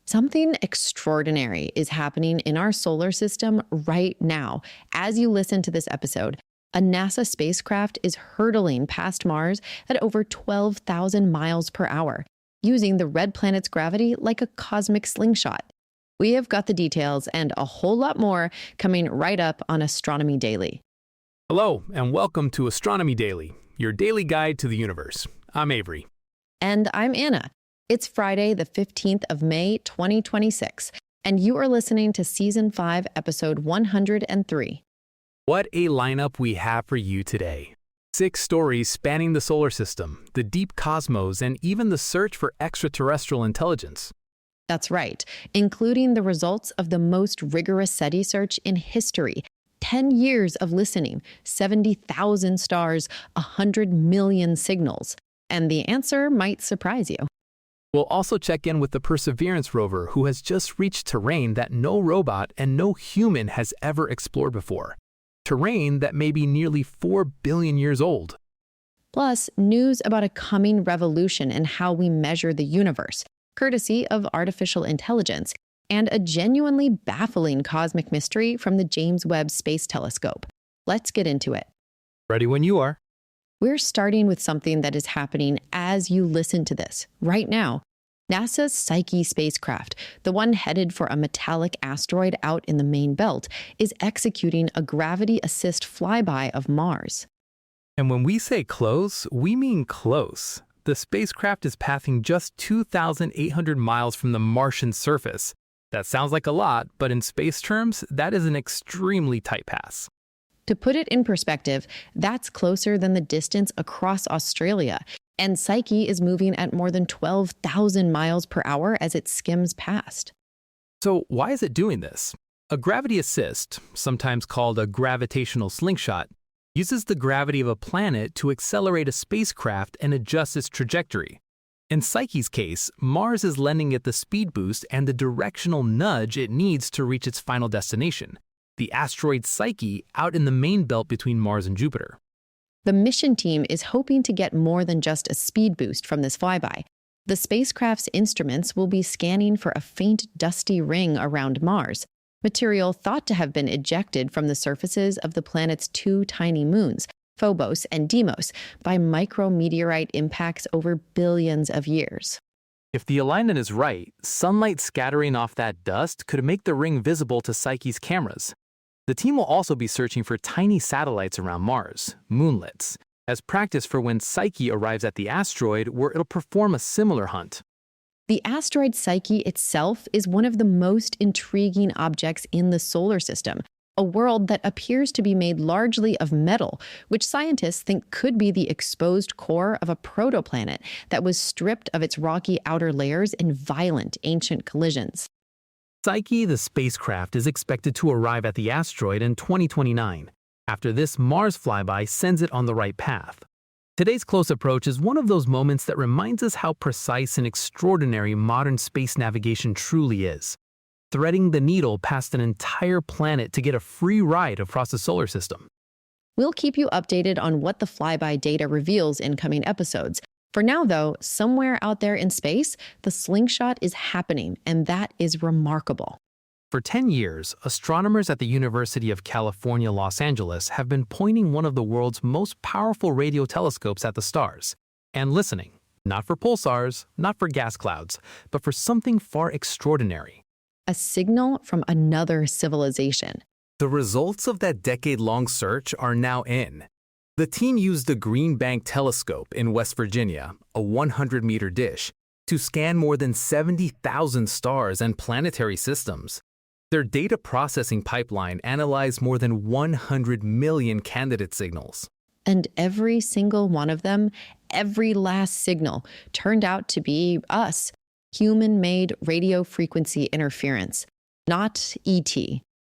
Something extraordinary is happening in our solar system right now. As you listen to this episode, a NASA spacecraft is hurtling past Mars at over 12,000 miles per hour, using the red planet's gravity like a cosmic slingshot. We have got the details and a whole lot more coming right up on Astronomy Daily. Hello, and welcome to Astronomy Daily, your daily guide to the universe. I'm Avery. And I'm Anna. It's Friday, the 15th of May, 2026, and you are listening to Season 5, Episode 103. What a lineup we have for you today. 6 stories spanning the solar system, the deep cosmos, and even the search for extraterrestrial intelligence. That's right, including the results of the most rigorous SETI search in history. 10 years of listening, 70,000 stars, 100 million signals. And the answer might surprise you. We'll also check in with the Perseverance rover, who has just reached terrain that no robot and no human has ever explored before. Terrain that may be nearly 4 billion years old. Plus, news about a coming revolution in how we measure the universe, courtesy of artificial intelligence, and a genuinely baffling cosmic mystery from the James Webb Space Telescope. Let's get into it. Ready when you are. We're starting with something that is happening as you listen to this, right now. NASA's Psyche spacecraft, the one headed for a metallic asteroid out in the main belt, is executing a gravity assist flyby of Mars. And when we say close, we mean close. The spacecraft is passing just 2,800 miles from the Martian surface. That sounds like a lot, but in space terms, that is an extremely tight pass. To put it in perspective, that's closer than the distance across Australia, and Psyche is moving at more than 12,000 miles per hour as it skims past. So why is it doing this? A gravity assist, sometimes called a gravitational slingshot, uses the gravity of a planet to accelerate a spacecraft and adjust its trajectory. In Psyche's case, Mars is lending it the speed boost and the directional nudge it needs to reach its final destination, the asteroid Psyche out in the main belt between Mars and Jupiter. The mission team is hoping to get more than just a speed boost from this flyby. The spacecraft's instruments will be scanning for a faint dusty ring around Mars, material thought to have been ejected from the surfaces of the planet's 2 tiny moons, Phobos and Deimos, by micrometeorite impacts over billions of years. If the alignment is right, sunlight scattering off that dust could make the ring visible to Psyche's cameras. The team will also be searching for tiny satellites around Mars, moonlets, as practice for when Psyche arrives at the asteroid where it'll perform a similar hunt. The asteroid Psyche itself is one of the most intriguing objects in the solar system, a world that appears to be made largely of metal, which scientists think could be the exposed core of a protoplanet that was stripped of its rocky outer layers in violent ancient collisions. Psyche, the spacecraft, is expected to arrive at the asteroid in 2029. After this, Mars flyby sends it on the right path. Today's close approach is one of those moments that reminds us how precise and extraordinary modern space navigation truly is, threading the needle past an entire planet to get a free ride across the solar system. We'll keep you updated on what the flyby data reveals in coming episodes. For now, though, somewhere out there in space, the slingshot is happening, and that is remarkable. For 10 years, astronomers at the University of California, Los Angeles have been pointing one of the world's most powerful radio telescopes at the stars and listening, not for pulsars, not for gas clouds, but for something far extraordinary. A signal from another civilization. The results of that decade-long search are now in. The team used the Green Bank Telescope in West Virginia, a 100-meter dish, to scan more than 70,000 stars and planetary systems. Their data processing pipeline analyzed more than 100 million candidate signals. And every single one of them, every last signal, turned out to be us, human-made radio frequency interference, not ET.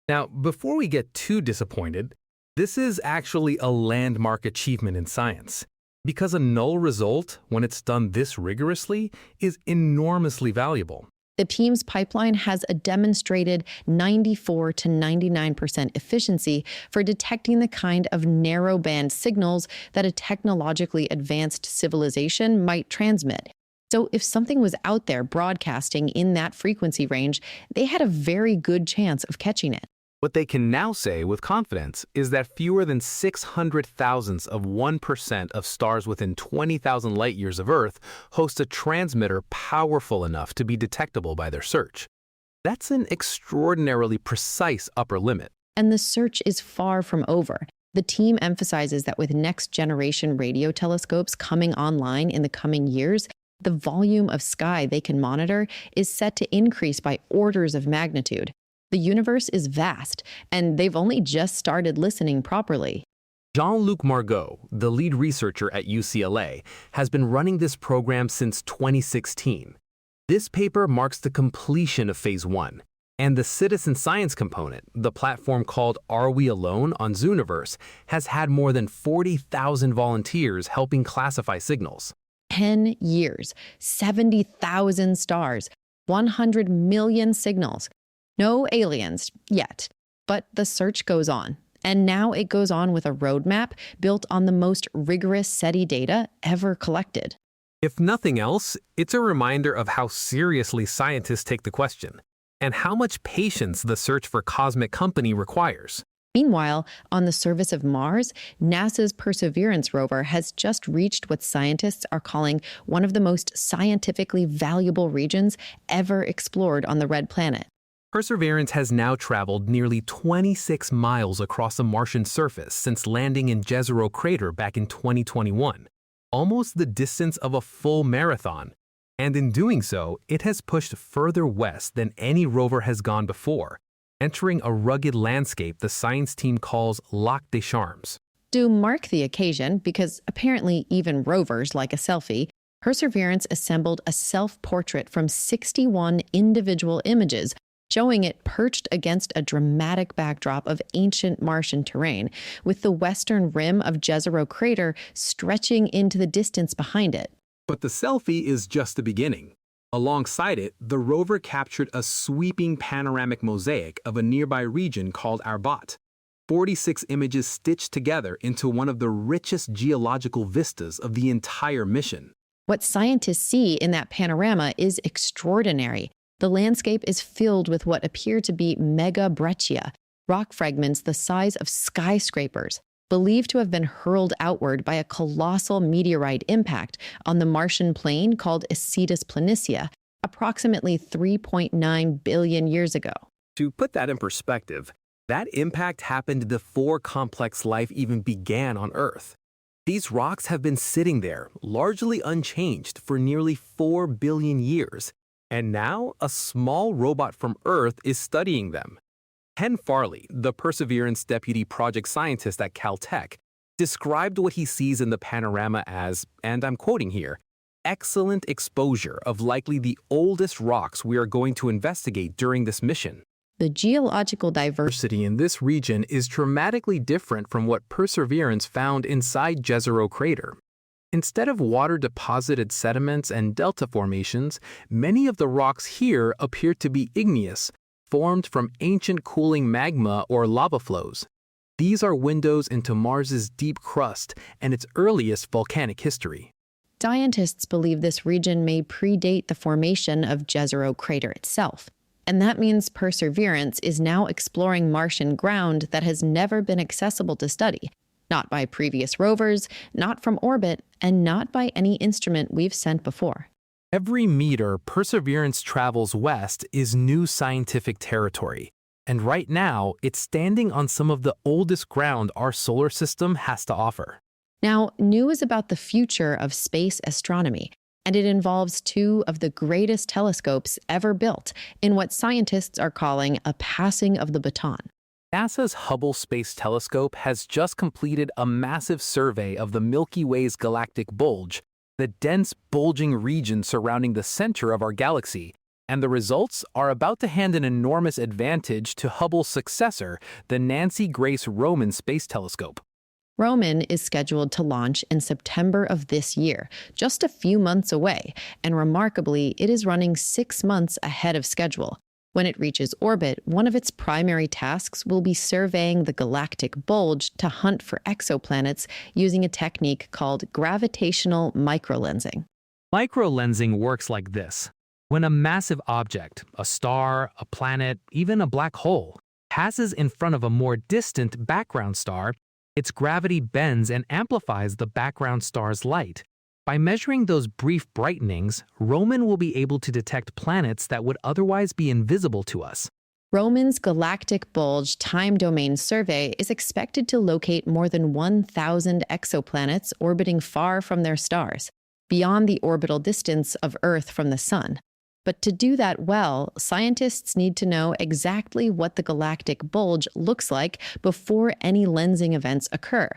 Now, before we get too disappointed, this is actually a landmark achievement in science, because a null result, when it's done this rigorously, is enormously valuable. The team's pipeline has a demonstrated 94 to 99% efficiency for detecting the kind of narrowband signals that a technologically advanced civilization might transmit. So if something was out there broadcasting in that frequency range, they had a very good chance of catching it. What they can now say with confidence is that fewer than 600 thousandths of 1% of stars within 20,000 light years of Earth host a transmitter powerful enough to be detectable by their search. That's an extraordinarily precise upper limit. And the search is far from over. The team emphasizes that with next-generation radio telescopes coming online in the coming years, the volume of sky they can monitor is set to increase by orders of magnitude. The universe is vast, and they've only just started listening properly. Jean-Luc Margot, the lead researcher at UCLA, has been running this program since 2016. This paper marks the completion of Phase 1, and the citizen science component, the platform called Are We Alone on Zooniverse, has had more than 40,000 volunteers helping classify signals. 10 years, 70,000 stars, 100 million signals. No aliens yet, but the search goes on. And now it goes on with a roadmap built on the most rigorous SETI data ever collected. If nothing else, it's a reminder of how seriously scientists take the question, and how much patience the search for cosmic company requires. Meanwhile, on the surface of Mars, NASA's Perseverance rover has just reached what scientists are calling one of the most scientifically valuable regions ever explored on the Red Planet. Perseverance has now traveled nearly 26 miles across the Martian surface since landing in Jezero Crater back in 2021, almost the distance of a full marathon. And in doing so, it has pushed further west than any rover has gone before, entering a rugged landscape the science team calls Lac des Charmes. To mark the occasion, because apparently even rovers like a selfie, Perseverance assembled a self-portrait from 61 individual images, showing it perched against a dramatic backdrop of ancient Martian terrain, with the western rim of Jezero Crater stretching into the distance behind it. But the selfie is just the beginning. Alongside it, the rover captured a sweeping panoramic mosaic of a nearby region called Arbat, 46 images stitched together into one of the richest geological vistas of the entire mission. What scientists see in that panorama is extraordinary. The landscape is filled with what appear to be megabreccia, rock fragments the size of skyscrapers, believed to have been hurled outward by a colossal meteorite impact on the Martian plain called Cetus Planitia, approximately 3.9 billion years ago. To put that in perspective, that impact happened before complex life even began on Earth. These rocks have been sitting there, largely unchanged, for nearly 4 billion years, and now a small robot from Earth is studying them. Ken Farley, the Perseverance deputy project scientist at Caltech, described what he sees in the panorama as, and I'm quoting here, excellent exposure of likely the oldest rocks we are going to investigate during this mission. The geological diversity In this region is dramatically different from what Perseverance found inside Jezero Crater. Instead of water-deposited sediments and delta formations, many of the rocks here appear to be igneous, formed from ancient cooling magma or lava flows. These are windows into Mars's deep crust and its earliest volcanic history. Scientists believe this region may predate the formation of Jezero Crater itself. And that means Perseverance is now exploring Martian ground that has never been accessible to study. Not by previous rovers, not from orbit, and not by any instrument we've sent before. Every meter Perseverance travels west is new scientific territory, and right now it's standing on some of the oldest ground our solar system has to offer. Now, new is about the future of space astronomy, and it involves two of the greatest telescopes ever built in what scientists are calling a passing of the baton. NASA's Hubble Space Telescope has just completed a massive survey of the Milky Way's galactic bulge, the dense bulging region surrounding the center of our galaxy, and the results are about to hand an enormous advantage to Hubble's successor, the Nancy Grace Roman Space Telescope. Roman is scheduled to launch in September of this year, just a few months away, and remarkably, it is running 6 months ahead of schedule. When it reaches orbit, one of its primary tasks will be surveying the galactic bulge to hunt for exoplanets using a technique called gravitational microlensing. Microlensing works like this. When a massive object, a star, a planet, even a black hole, passes in front of a more distant background star, its gravity bends and amplifies the background star's light. By measuring those brief brightenings, Roman will be able to detect planets that would otherwise be invisible to us. Roman's Galactic Bulge Time Domain Survey is expected to locate more than 1,000 exoplanets orbiting far from their stars, beyond the orbital distance of Earth from the Sun. But to do that well, scientists need to know exactly what the galactic bulge looks like before any lensing events occur,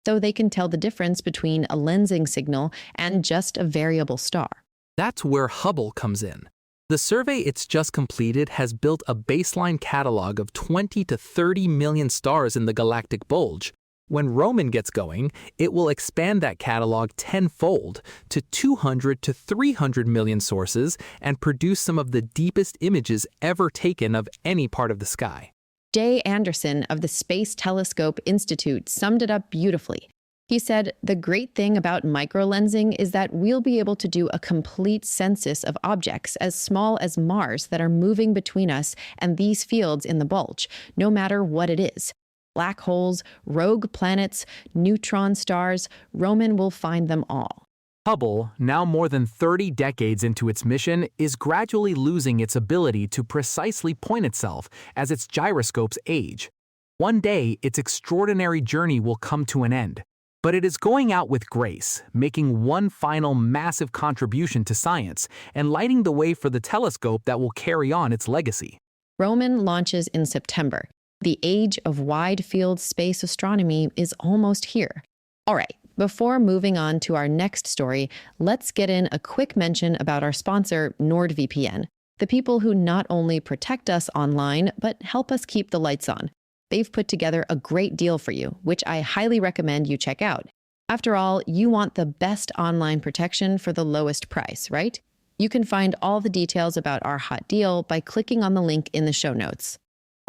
so they can tell the difference between a lensing signal and just a variable star. That's where Hubble comes in. The survey it's just completed has built a baseline catalog of 20 to 30 million stars in the galactic bulge. When Roman gets going, it will expand that catalog tenfold to 200 to 300 million sources and produce some of the deepest images ever taken of any part of the sky. Jay Anderson of the Space Telescope Institute summed it up beautifully. He said, "The great thing about microlensing is that we'll be able to do a complete census of objects as small as Mars that are moving between us and these fields in the bulge, no matter what it is. Black holes, rogue planets, neutron stars, Roman will find them all." Hubble, now more than 30 decades into its mission, is gradually losing its ability to precisely point itself as its gyroscopes age. One day, its extraordinary journey will come to an end. But it is going out with grace, making one final massive contribution to science and lighting the way for the telescope that will carry on its legacy. Roman launches in September. The age of wide-field space astronomy is almost here. All right, before moving on to our next story, let's get in a quick mention about our sponsor, NordVPN, the people who not only protect us online, but help us keep the lights on. They've put together a great deal for you, which I highly recommend you check out. After all, you want the best online protection for the lowest price, right? You can find all the details about our hot deal by clicking on the link in the show notes.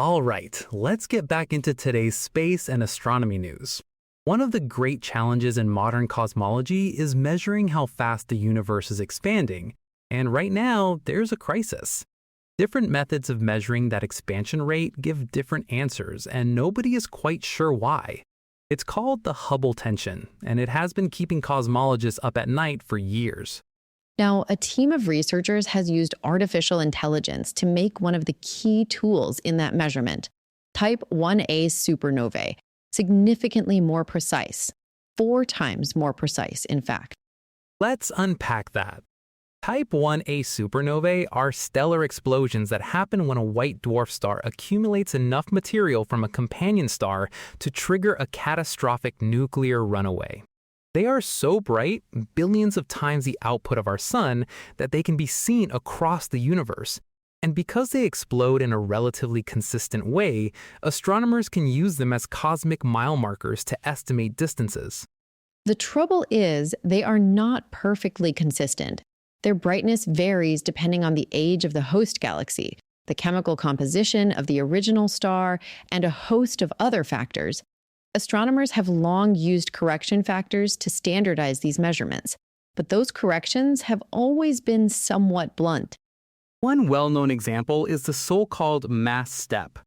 All right, let's get back into today's space and astronomy news. One of the great challenges in modern cosmology is measuring how fast the universe is expanding, and right now, there's a crisis. Different methods of measuring that expansion rate give different answers, and nobody is quite sure why. It's called the Hubble tension, and it has been keeping cosmologists up at night for years. Now, a team of researchers has used artificial intelligence to make one of the key tools in that measurement, Type 1a supernovae, significantly more precise, 4 times more precise, in fact. Let's unpack that. Type 1a supernovae are stellar explosions that happen when a white dwarf star accumulates enough material from a companion star to trigger a catastrophic nuclear runaway. They are so bright, billions of times the output of our sun, that they can be seen across the universe. And because they explode in a relatively consistent way, astronomers can use them as cosmic mile markers to estimate distances. The trouble is, they are not perfectly consistent. Their brightness varies depending on the age of the host galaxy, the chemical composition of the original star, and a host of other factors. Astronomers have long used correction factors to standardize these measurements, but those corrections have always been somewhat blunt. One well-known example is the so-called mass step.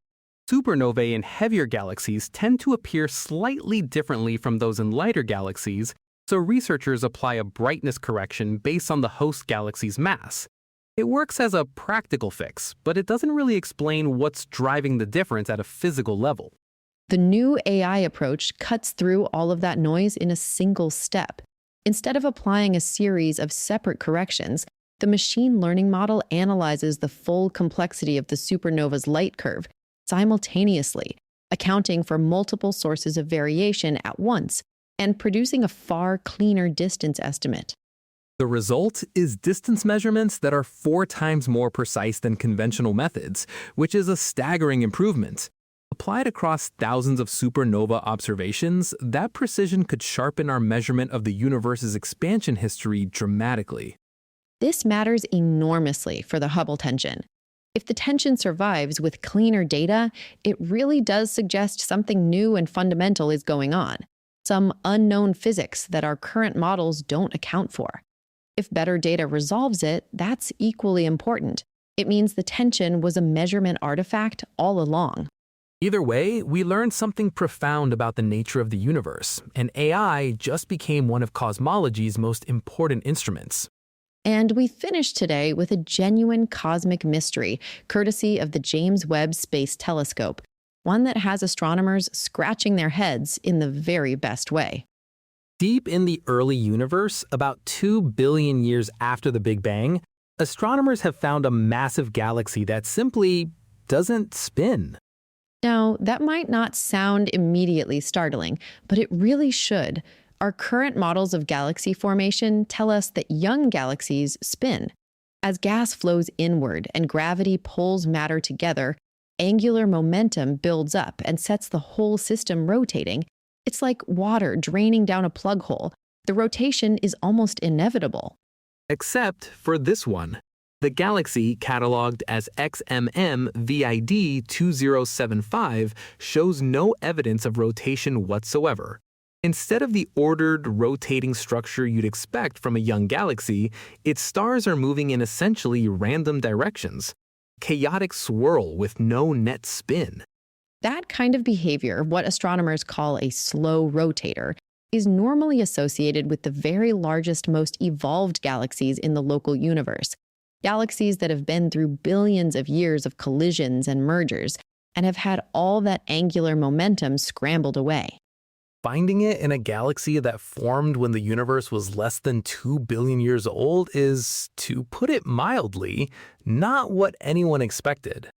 Supernovae in heavier galaxies tend to appear slightly differently from those in lighter galaxies, so researchers apply a brightness correction based on the host galaxy's mass. It works as a practical fix, but it doesn't really explain what's driving the difference at a physical level. The new AI approach cuts through all of that noise in a single step. Instead of applying a series of separate corrections, the machine learning model analyzes the full complexity of the supernova's light curve simultaneously, accounting for multiple sources of variation at once, and producing a far cleaner distance estimate. The result is distance measurements that are 4 times more precise than conventional methods, which is a staggering improvement. Applied across thousands of supernova observations, that precision could sharpen our measurement of the universe's expansion history dramatically. This matters enormously for the Hubble tension. If the tension survives with cleaner data, it really does suggest something new and fundamental is going on, some unknown physics that our current models don't account for. If better data resolves it, that's equally important. It means the tension was a measurement artifact all along. Either way, we learned something profound about the nature of the universe, and AI just became one of cosmology's most important instruments. And we finished today with a genuine cosmic mystery, courtesy of the James Webb Space Telescope, one that has astronomers scratching their heads in the very best way. Deep in the early universe, about 2 billion years after the Big Bang, astronomers have found a massive galaxy that simply doesn't spin. Now, that might not sound immediately startling, but it really should. Our current models of galaxy formation tell us that young galaxies spin. As gas flows inward and gravity pulls matter together, angular momentum builds up and sets the whole system rotating. It's like water draining down a plug hole. The rotation is almost inevitable. Except for this one. The galaxy, cataloged as XMM-VID 2075, shows no evidence of rotation whatsoever. Instead of the ordered, rotating structure you'd expect from a young galaxy, its stars are moving in essentially random directions. Chaotic swirl with no net spin. That kind of behavior, what astronomers call a slow rotator, is normally associated with the very largest, most evolved galaxies in the local universe. Galaxies that have been through billions of years of collisions and mergers and have had all that angular momentum scrambled away. Finding it in a galaxy that formed when the universe was less than 2 billion years old is, to put it mildly, not what anyone expected.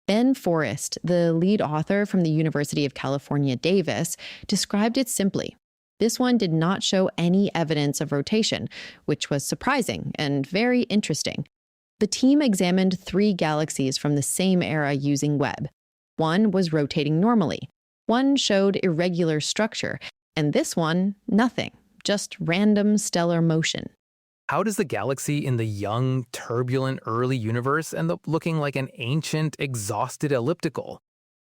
Ben Forrest, the lead author from the University of California, Davis, described it simply. This one did not show any evidence of rotation, which was surprising and very interesting. The team examined 3 galaxies from the same era using Webb. One was rotating normally. One showed irregular structure, and this one, nothing, just random stellar motion. How does the galaxy in the young, turbulent early universe end up looking like an ancient, exhausted elliptical?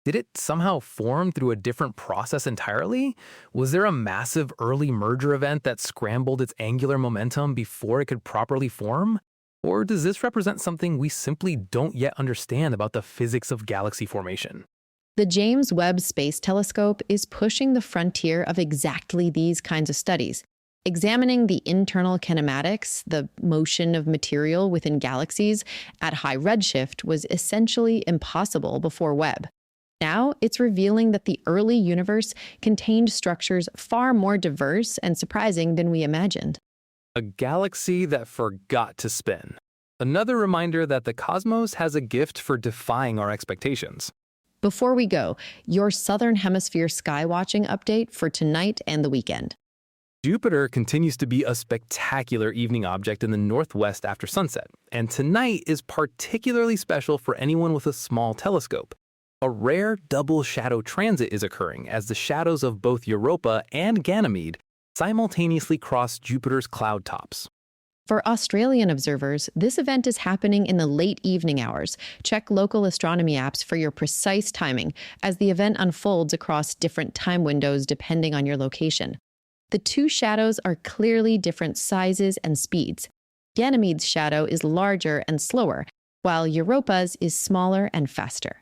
Did it somehow form through a different process entirely? Was there a massive early merger event that scrambled its angular momentum before it could properly form? Or does this represent something we simply don't yet understand about the physics of galaxy formation? The James Webb Space Telescope is pushing the frontier of exactly these kinds of studies. Examining the internal kinematics, the motion of material within galaxies, at high redshift was essentially impossible before Webb. Now, it's revealing that the early universe contained structures far more diverse and surprising than we imagined. A galaxy that forgot to spin. Another reminder that the cosmos has a gift for defying our expectations. Before we go, your Southern Hemisphere skywatching update for tonight and the weekend. Jupiter continues to be a spectacular evening object in the northwest after sunset, and tonight is particularly special for anyone with a small telescope. A rare double shadow transit is occurring as the shadows of both Europa and Ganymede simultaneously cross Jupiter's cloud tops. For Australian observers, this event is happening in the late evening hours. Check local astronomy apps for your precise timing as the event unfolds across different time windows depending on your location. The 2 shadows are clearly different sizes and speeds. Ganymede's shadow is larger and slower, while Europa's is smaller and faster.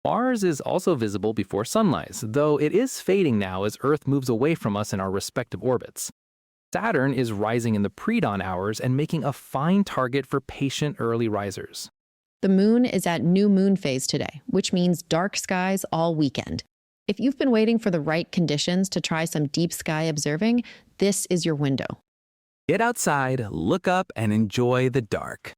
Mars is also visible before sunrise, though it is fading now as Earth moves away from us in our respective orbits. Saturn is rising in the pre-dawn hours and making a fine target for patient early risers. The moon is at new moon phase today, which means dark skies all weekend. If you've been waiting for the right conditions to try some deep sky observing, this is your window. Get outside, look up, and enjoy the dark.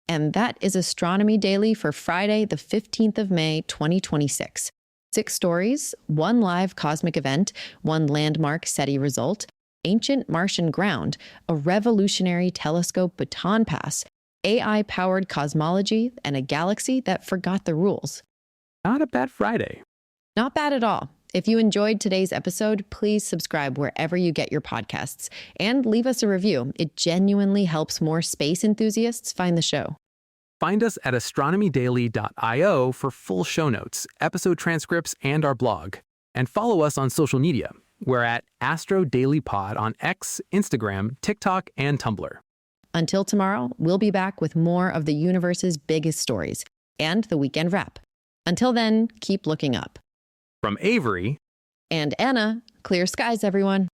And that is Astronomy Daily for Friday, the 15th of May, 2026. 6 stories, 1 live cosmic event, 1 landmark SETI result, ancient Martian ground, a revolutionary telescope baton-pass, AI-powered cosmology, and a galaxy that forgot the rules. Not a bad Friday. Not bad at all. If you enjoyed today's episode, please subscribe wherever you get your podcasts and leave us a review. It genuinely helps more space enthusiasts find the show. Find us at astronomydaily.io for full show notes, episode transcripts, and our blog. And follow us on social media. We're at Astro Daily Pod on X, Instagram, TikTok, and Tumblr. Until tomorrow, we'll be back with more of the universe's biggest stories and the weekend wrap. Until then, keep looking up. From Avery And Anna, clear skies, everyone.